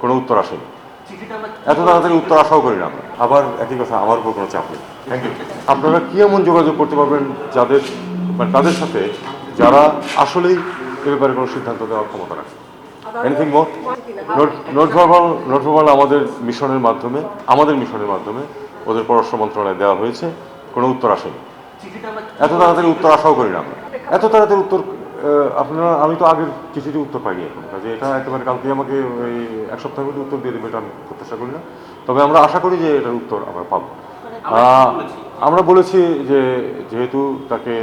কোনো উত্তর আসেনি। এত তাড়াতাড়ি উত্তর আশাও করি না আমরা। আবার একই কথা, আমার উপর কোনো চাপ নেই। Thank you. আপনারা কি এমন যোগাযোগ করতে পারবেন যাদের মানে তাদের সাথে যারা আসলেই এ ব্যাপারে কোনো সিদ্ধান্ত দেওয়ার ক্ষমতা রাখে? এনিথিং মোর? নোট ভার্বাল আমাদের মিশনের মাধ্যমে ওদের পররাষ্ট্র মন্ত্রণালয়ে দেওয়া হয়েছে, কোনো উত্তর আসেনি। এত তাড়াতাড়ি উত্তর আশাও করি না আমরা। এত তাড়াতাড়ি উত্তর আপনারা, আমি তো আগের চিঠিতে উত্তর পাইনি এখন, কাজে এটা একেবারে কালকে আমাকে ওই এক সপ্তাহের মধ্যে উত্তর দিয়ে দেবে এটা আমি প্রত্যাশা করি না। তবে আমরা আশা করি যে এটার উত্তর আমরা পাবো। আমরা বলেছি যে যেহেতু তাকে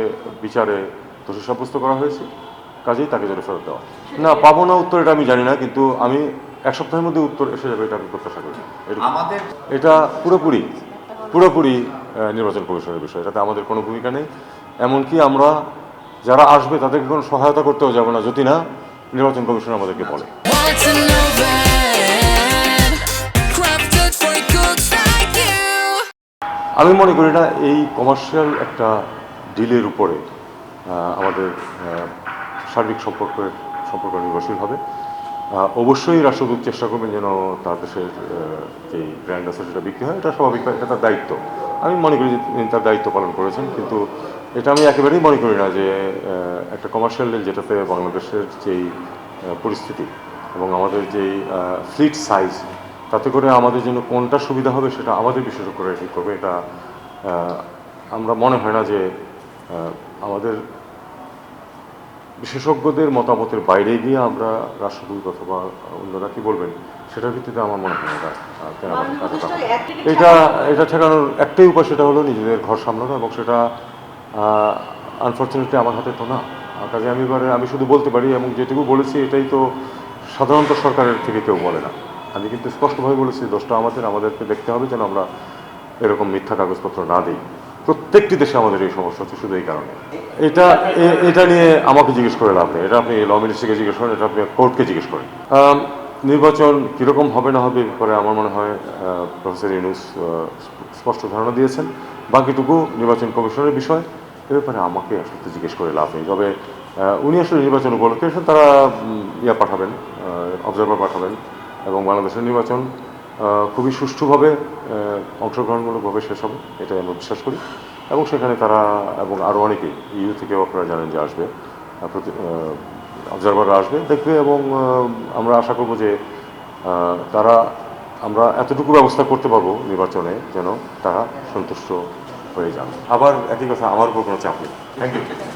বিচারে দোষী সাব্যস্ত করা হয়েছে, কাজেই তাকে যেন ফেরত দেওয়া। না, পাবো না উত্তর এটা আমি জানি না, কিন্তু আমি এক সপ্তাহের মধ্যে উত্তর এসে যাবে এটা আমি প্রত্যাশা করি। এটা পুরোপুরি নির্বাচন কমিশনের বিষয়, এটাতে আমাদের কোনো ভূমিকা নেই। এমনকি আমরা যারা আসবে তাদেরকে কোনো সহায়তা করতেও যাবো না যদি না নির্বাচন কমিশন আমাদেরকে বলে। আমি মনে করি না এই কমার্শিয়াল একটা ডিলের উপরে আমাদের সার্বিক সম্পর্ক নির্ভরশীল হবে। অবশ্যই রাষ্ট্রদূত চেষ্টা করবেন যেন তার দেশের যেই ব্র্যান্ড আছে সেটা বিক্রি হয়, এটা স্বাভাবিক, এটা তার দায়িত্ব। আমি মনে করি যে তিনি তার দায়িত্ব পালন করেছেন, কিন্তু এটা আমি একেবারেই মনে করি না যে একটা কমার্শিয়াল ডিল যেটাতে বাংলাদেশের যেই পরিস্থিতি এবং আমাদের যেই ফ্লিট সাইজ, তাতে করে আমাদের জন্য কোনটা সুবিধা হবে সেটা আমাদের বিশেষজ্ঞরা ঠিক করবে। এটা আমরা মনে হয় না যে আমাদের বিশেষজ্ঞদের মতামতের বাইরে গিয়ে আমরা রাষ্ট্রদূত অথবা অন্যরা কি বলবেন সেটার ভিত্তিতে আমার মনে হয় এটা ঠেকানোর একটাই উপায়, সেটা হলো নিজেদের ঘর সামলানো, এবং সেটা আনফর্চুনেটলি আমার হাতে তো না। কাজে আমি শুধু বলতে পারি, এবং যেটুকু বলেছি এটাই তো সাধারণত সরকারের থেকে কেউ বলে না। আমি কিন্তু স্পষ্টভাবে বলেছি দোষটা আমাদেরকে দেখতে হবে যেন আমরা এরকম মিথ্যা কাগজপত্র না দিই। প্রত্যেকটি দেশে আমাদের এই সমস্যা হচ্ছে শুধু এই কারণে। এটা নিয়ে আমাকে জিজ্ঞেস করে লাভ নেই, এটা আপনি ল মিনিস্ট্রিকে জিজ্ঞেস করেন, এটা আপনি কোর্টকে জিজ্ঞেস করেন। নির্বাচন কীরকম হবে না হবে পরে আমার মনে হয় প্রফেসর ইউনূস স্পষ্ট ধারণা দিয়েছেন। বাকিটুকু নির্বাচন কমিশনের বিষয়, এ ব্যাপারে আমাকে আসলে জিজ্ঞেস করে লাভ নেই। তবে উনি আসলে নির্বাচন উপলক্ষে তারা পাঠাবেন, অবজারভার পাঠাবেন, এবং বাংলাদেশের নির্বাচন খুবই সুষ্ঠুভাবে অংশগ্রহণমূলকভাবে শেষ হবে, এটাই আমরা বিশ্বাস করি। এবং সেখানে তারা এবং আরও অনেকেই ইউ থেকেও আপনারা জানেন যে আসবে, অবজারভাররা আসবে, দেখবে, এবং আমরা আশা করব যে আমরা এতটুকু ব্যবস্থা করতে পারবো নির্বাচনে যেন তারা সন্তুষ্ট হয়ে যান। আবার একই কথা, আমার উপর কোনো চাপ নেই। Thank you.